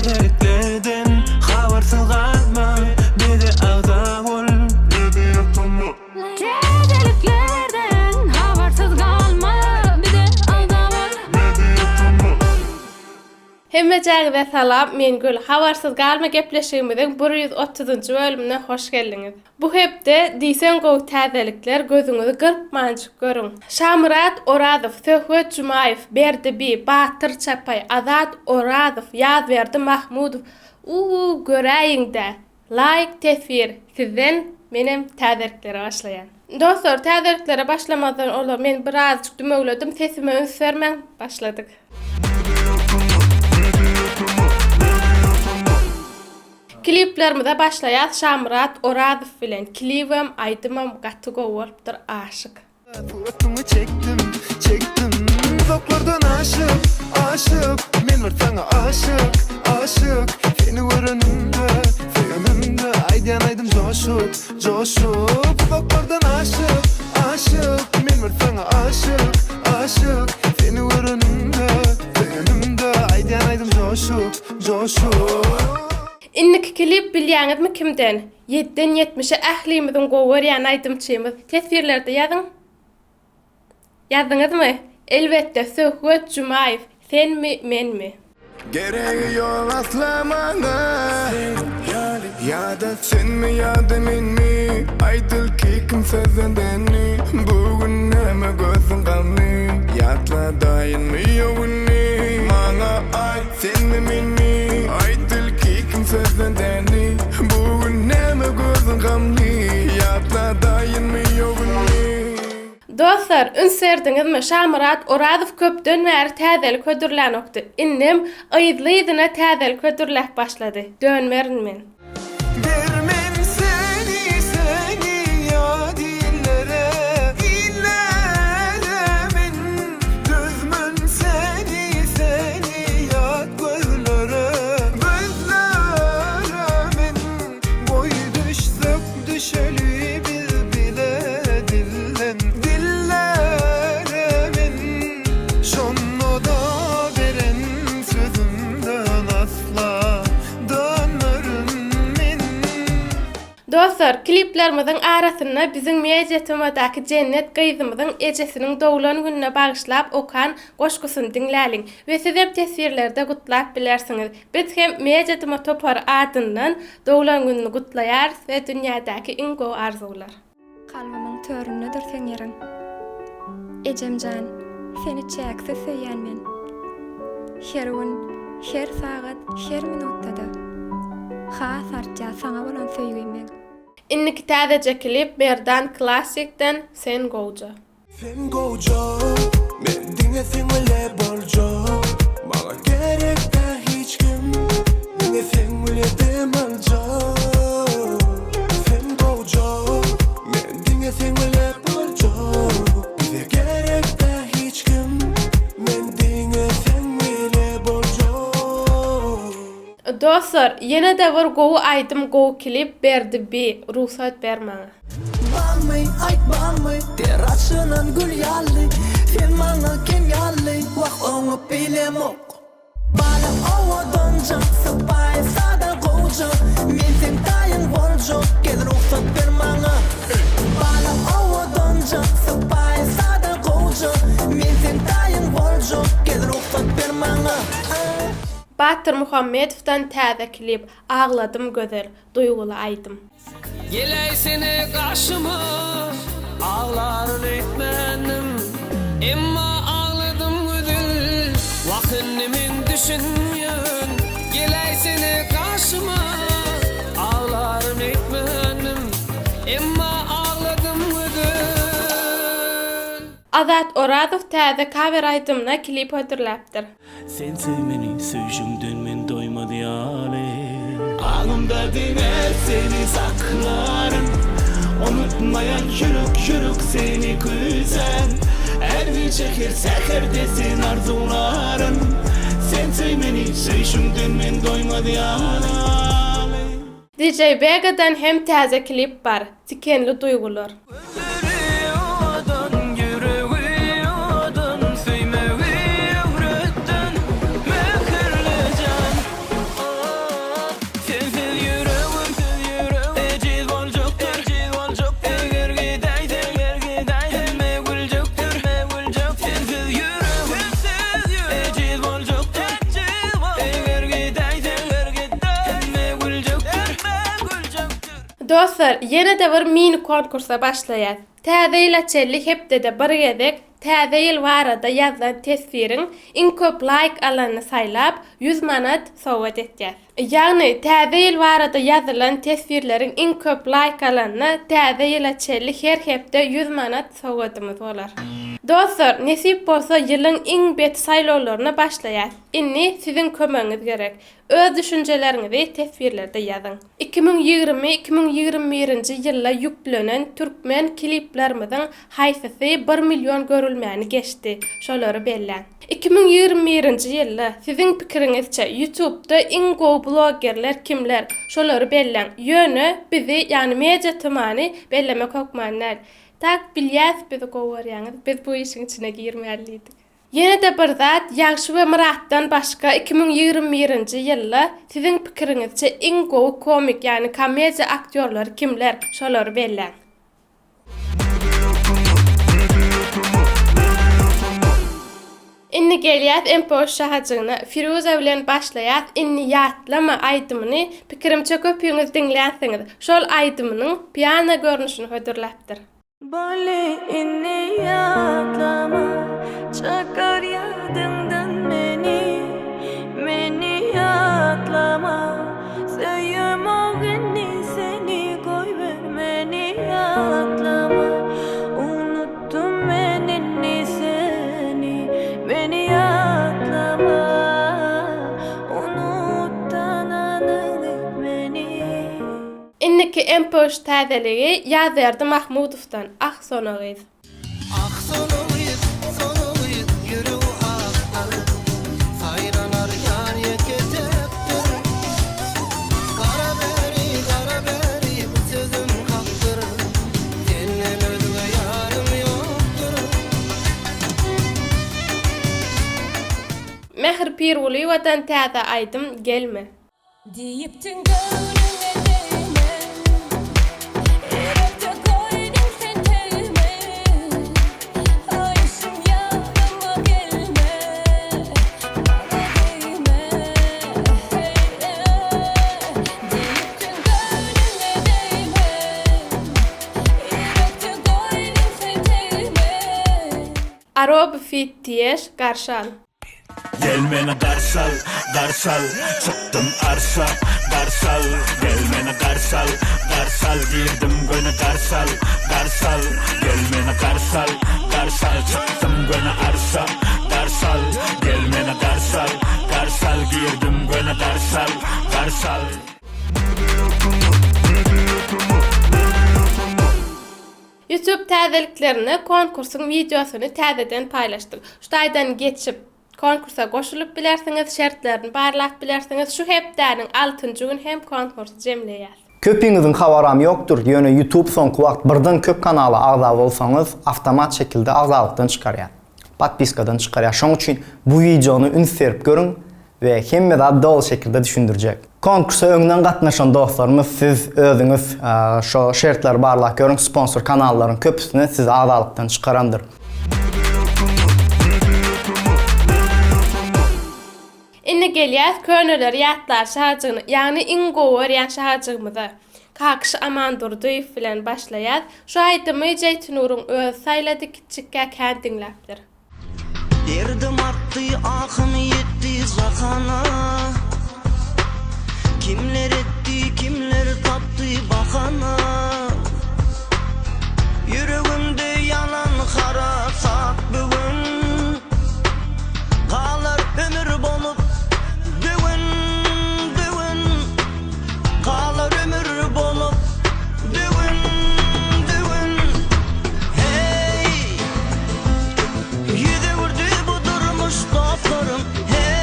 täzeliklerden habarsız kalma, bir de ağda ol, bir de yapma. Täzeliklerden habarsız kalma, bir de ağda ol. Hemmejagyza salam, men Gül. Habarsız galma gepleşigimizin 130-njy bölümine hoş geldiňiz. Bu hepde diýsen gowy täzelikler gözüňizi gyrpmançyk görüň. Şamrat Orazow, Söhbet Jumaýew, Berdibi, Batyr Çapay, Azat Orazow, Ýazberdi Mahmudow. Göräýiň-de. Like, tesir. Sizden menem täzeliklere başlaýan. Dostlar, täzeliklere başlamazdan olar men birazjyk dümegledim. Sesimi öňsürmän başladyk. Kliplerimize başlaýar Şamrat Orazow bilen. Klibim aýdymam gaty gowy bolupdyr, aşyk. Suratını çektim Uzaklardan aşık Men var sana aşık Seni var önümde Aydan coşup Uzaklardan aşık Men var sana aşık Seni var önümde Aydan coşup Inniki klip bilýäňizmi kimden? 7-den 70-e ählimizin gowy ýany aýdymçymyz. Tesirlerde ýazyň. Ýazdyňyzmy? Elbetde Söhbet Jumaýew. Senmi, menmi? Gereği yok aslamana Ya da sen mi ya da men mi Aydıl ki kim sözündeni Bugün neme gözün kalmi Yatla dayanmıyor bunu Bana ay sen mi men mi Aydıl ki kim sözündeni Bugün neme gözün kalmi Yatla dayanmıyor bunu Dostlar, ünserdiňizmi? Şamrat Orazow köpden bäri täzelik hödürlänokdy. Innem aýdly-ýydyna täzelik hödürläp başlady. Dönmerin men. Vermem seni ya dillere men Düzmün seni ya gözlere men Boy düşeli bile dillen dillere men Şonno da veren sözümden asla dönmerim men Dostlar, kliplerimizin arasyna bizim mejetemadaky Cennet gyzymyzyň ejesiniň dowulan gününe bagyşlap okan goşgusyny dinläliň we siz hem tesirlerde gutlap bilersiňiz. Biz hem mejetema topar adyndan dowulan gününi gutlaýar we dünýädäki iň gowy arzuwlar. Kalbymyň töründedir sen ýeriň. Ejemjan, seni çäkse söýýän men. Her gün, her sagat, her minutda hasarca sana bolan söýgüýmen. Inniki täzece klip Merdan Classic'den Sen Goja. Sen gojo, men dinlesin öyle boljo Bana gerek de hiç kim Dinlesin öyle demaljo Sen gojo, men dinlesin öyle boljo Bize gerek de hiç kim Men dinlesin öyle boljo Dostlar, yine de var gowy aýdym gowy klip Berdibi. Ruhsat bermäňe. Mammy, ayt mammy, terasının gül yallı Sen bana kim yallı, vah onu bilemok Bana ovadanca, sıpay sada koca Men sen tayin bolca, gel ruhsat ver bana Bana ovadanca, sıpay sada koca Men sen tayin bolca, gel ruhsat ver bana Batyr Muhammedowdan täze klip Ağladım gözel, duygulu aýdym. Geley seni karşıma, ağların etmenim. Emma ağladım güdül, vakınnimin düşünmüyorsun. Geley seni karşıma, ağların etmenim. Emma ağladım güdül. Azat Orazow täze cover aýdymna klip hödürläpdir. Sen sevmeni söýüşümden men doýmady ýaly. Ağımda diner seni saklarım. Unutmayan yürük seni güzel. Her bir şehir seherdesin arzularım. Sen sevmeni söýüşümden men doýmady ýaly. DJ Bega'dan hem täze klip bar. Tikenli duygular. Dostlar, ýene-de bir mini konkursa başlaýar. Täze ýyl açellik hepde-de bir gezek täze ýyl barada ýazan tesbirin iň köp like alanyny saýlap 100 manat sowgat etýär. Ýagny täze ýyl barada ýazylan tesbirleriň iň köp like alanyna täze ýyl açellik her hepde 100 manat sowgatymyz bolar. Dostlar, nesip bolsa ýylyň iň bet saýlawlaryna başlaýar. Inni sizin kömegiňiz gerek. Öz düşünjeleriňizi tesbirlerde ýazyň. 2020-2021-nji ýylda ýüklenen türkmen kliplerimiziň haýsysy 1 million görülmäni geçdi. Şolary belläň. 2021-nji ýylda sizin pikiriňizçe YouTube'da iň gowy blogerler kimler? Şolary belläň. Ýöne bizi, ýani media tymany bellemek hokmanlar. Tak bilýäs bizi gowarýaňyz, biz bu işiň içine girmäliydik. Ýene-de bir zat, ýagşy we Muratdan başga 2021-nji ýylda sizin pikiriňizçe iň gowy komik, ýani komediýa aktyorlary kimler? Şolary belläň. Inni gelýär MP3 şahaçygyna Firuza bilen başlaýar. Inni ýatlama aýdymyny pikirimçe köpüňiz diňläsiňiz. Şol aýdymynyň piano görnüşini hödürläpdir. Bale inni yatlama çakar yadımdan beni yatlama Söyyüm o günni seni koy vermeni yatlama Unuttum benini seni beni yatlama Unuttan anını beni Inniki MP3 täzeligi Ýazerdi Mahmudowdan Ahsonogyz. Ahsonogyz, sonogyz, yürü ahtar Sayranar yar yeketeptir Kara beri, bu sözüm kaptır Senden özge yarım yoktur Mehir Piruly watan täze aýdym gelme. Diýipdiň gönlüňe değme, erekde koydum sen teme. Ayşım yanıma gelme, bana değme. Diýipdiň gönlüňe değme, erekde koydum sen teme. Arob fit diýeş garşal. Gel meni garsal, garsal, çıktım arsa, garsal. Gel meni garsal, garsal, girdim göne garsal, garsal. Gel meni garsal, garsal, çıktım göne arsa, garsal. Gel meni garsal, garsal, girdim göne garsal, garsal. YouTube täzeliklerini konkursyň videosyny täzeden paýlaşdyk. Şu aýdan geçip konkursa goşulyp bilersiňiz, şertlerini barlap bilersiňiz, şu hepdäniň 6-njy gün hem konkurs jemleýär. Köpüňiziň habaram ýokdur. Ýöne YouTube soňky wagt birden köp kanala agza bolsaňyz, awtomat şekilde agzalykdan çykarýar. Podpiskadan çykarýar. Şoň üçin bu videonu ünsürip görüň we hemme de dol şekilde düşündirjek. Konkursa öňden gatnaşan dostlarymyz, siz özüňiz şo şertler barlap görüň, sponsor kanallaryň köpüsini siz agzalykdan çykarandyr. Inni gelýär köneler ýatlar şahaçygyny, ýani iň gowy ýa şahaçygymyzy. Kakş Aman Durduýew bilen başlaýar. Şu aýdymy Jeytunuryň öz saýlady kiçikkä kän diňläpdir. Derdim arttı, ahım yetti zakana Kimler etti, kimler taptı bakana Yüreğimde yalan kara sak bugün Kalar ömür bolup düğün, düğün Kalar ömür bolup düğün, düğün Hey Yüze vurdu bu durmuş dostlarım Hey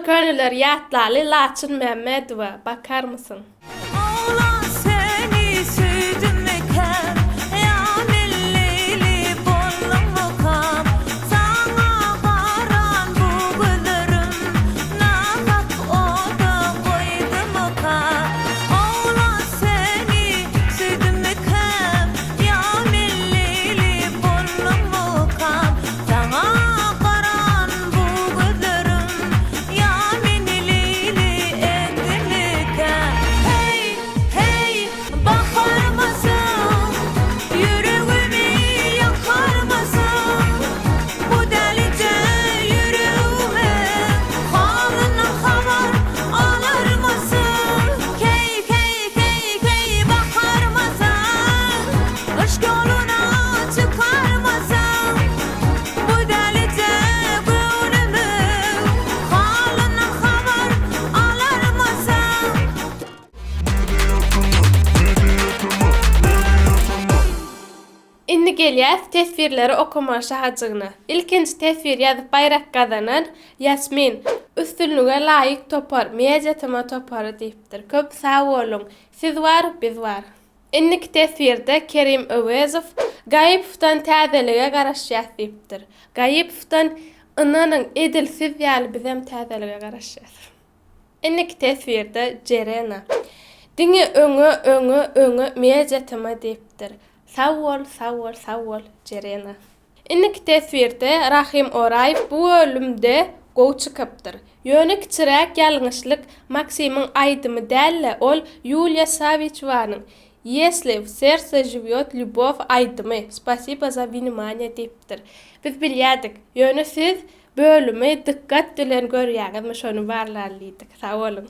könüller ýatlaly Laçyn Mämmedowa bakar mısın? Oğlan seni süydüm mekan ya millili bollum okam sana varan bu gözlerim namak oda koydum okam Oğlan seni süydüm mekan ya millili bollum okam sana varan bu gözlerim ya millili endilika Hey hey bakar mısın yüreğimi yakar mısın bu delice yüreğime halına haber alır mısın Hey hey hey hey bakar mısın aşk yoluna çıkar mısın bu delice gönlümü halına haber alır mısın Indi gelýär tesvirleri okuma şahaçygyna. İlkinji tesvir ýazyp bayrak gazanan Yasmin üstünlüge laýyk topar, meýejetime topary diýipdir. Köp sag bolun. Siz war, biz war. Indiki tesvirde Kerim Öwezow Gaýypowdan täzelige garaşýas diýipdir. Gaýypowdan ynanyň edilsiz ýaly bizem täzelige garaşýas. Indiki tesvirde Jerena Diňe öňe meýejetime diýipdir. Sawol, Jerena. Indiki tesvirde Rahim Oraýew bu ölümde gow çykypdyr. Ýöne kiçiräk ýalňyşlyk Maksimyň aýdymy dälle, ol Yulia Savichwanyň Если в сердце живет любовь aýdymy. Spasiba za внимание diýipdir. Biz bilýärdik. Ýöne siz bölümi dikkat bilen görýäňiz, şonu barlarlydyk. Sag bolun.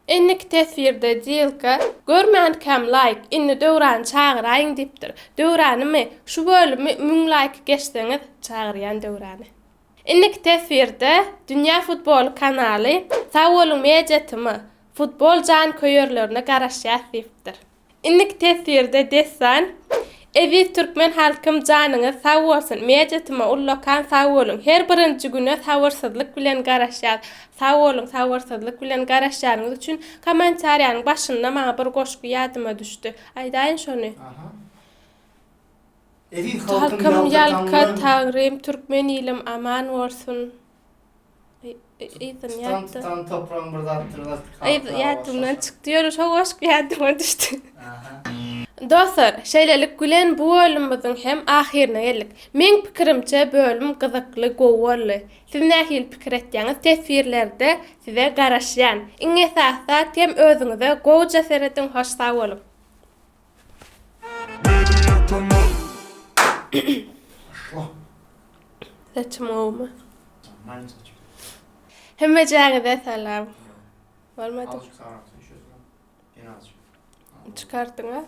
Indiki tesvirde Dilka görmän käm like inni döwran çagyraýyn diýipdir. Döwranymy şu bölümi 1000 like geçseňiz çagyrýan döwrany. Indiki tesvirde Dünya Futbol kanaly sag bolun meýejetimi futbol jan köýerlerine garaşýas diýipdir. Indiki tesvirde desan Evi Türkmen halkym janyňyz sag bolsun. Meýejetime ullakan sag bolun. Her birinji güne sabyrsızlyk bilen garaşýar. Sag bolun, sabyrsızlyk bilen garaşýaryňyz üçin kommentariýanyň başynda maňa bir goşgy ýadyma düşdi. Aýdaýyn şonu. Evi Halkym ýalka tagrym Türkmen ilim aman bolsun. Eýdin ýatdy. Stan toprağın burada attırlar. Ýatymdan çykdy. Ýöne şo goşgy ýadyma düşdi. Dostlar, şeýlelik gülen bu bölümimiziň hem ahirine geldik. Men pikirimçe bölüm gyzykly gowy boldy. Siz nähil pikir etdiňiz tesvirlerde size garaşýan. Iň esasda hem özüňize gowy jaser ediň, hoş sag bolun. Saçmalama. Hemme jaňyza salam. Bolmady. Çıkartın ha.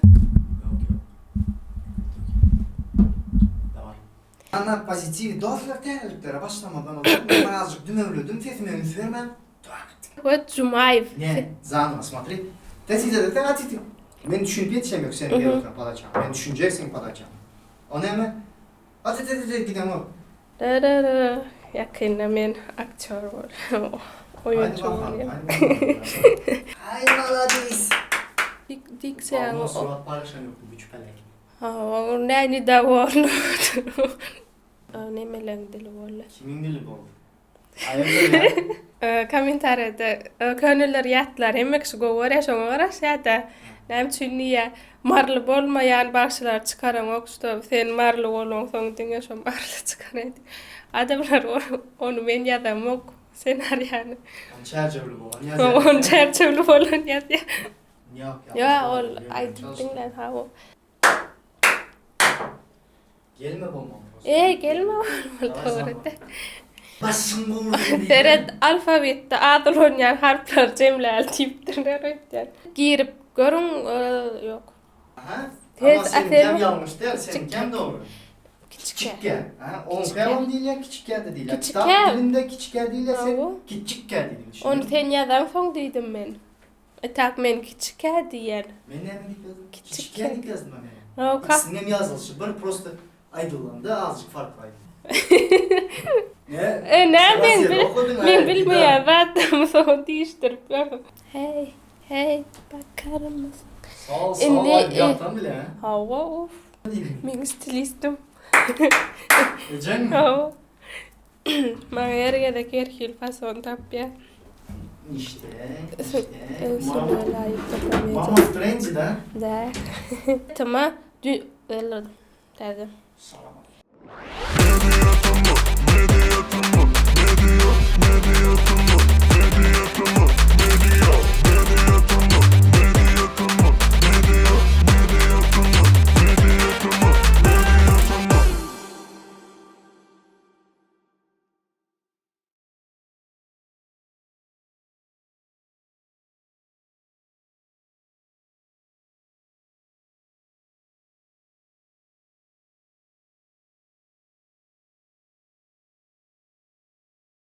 Ana pozitiv dostlar täzelikleri başlamadan ben azıcık dümevlüdüm, sesimi ünsvermem. Вот Жумаев. Не, заново смотри. Ты сидишь, ты атити. Men düşünüp yetişemiyorum senin bir yoluna padacağım. Ben düşüneceksin padacağım. O ne mi? Hadi gidelim o. Yakında men aktör var. Oyuncu olayım. Ay maladis. Diksiyonu. Ama surat paylaşan yok bu çüpelek. O neyni de var. Ne melen dili var. Kimin dili bu? Ayırdı ya. Kommentarda könüller yatlar hemmek şu govar şoňa garaşýa. Näme üçin niýe marly bolmaýan başlar çıkaran okşda sen marly bolmaň soň diňe şo marly çıkarady. Adamlar onu men ýadam ok senariýany. Çerçeveli bu. On çerçeveli bolan ýazýar. Yok. Ya ol aýdypdyňlar ha o. Gelme bolmaň. Gelme bolmaly. Başım vurdu. Seret alfabette adyl olýan harplar jemläl tipdir. Girip görün yok. Aha. Tez Ama senin aferin. kem yanlış değil, senin kem doğru. Kiçikke. Ha, onun kıyamam değil ya, küçükke de değil. ya. Küçükke. Kitap dilinde küçükke değil ya, Ha, sen o. küçükke dedin. Onu sen ýazan soň diýdim men. Tak men kiçikke diýen. Ben ne dedik yazdım? Küçükke. Küçükke dik yazdım ben. Ha, İkisinin yazılışı, bir prosto aydıllandı, azıcık fark var. Ben bilmiyorum. Ben sonra değiştirip hey bakar mısın? Sağ yaptan bile. Hava of. Ben stilistim. Ecen mi? Hava. Bana yerge de kerkil fason tapya. İşte. Sana layık yapamayacağım. Mama Strange da. Da. Tamam. Dedim. Salam. Media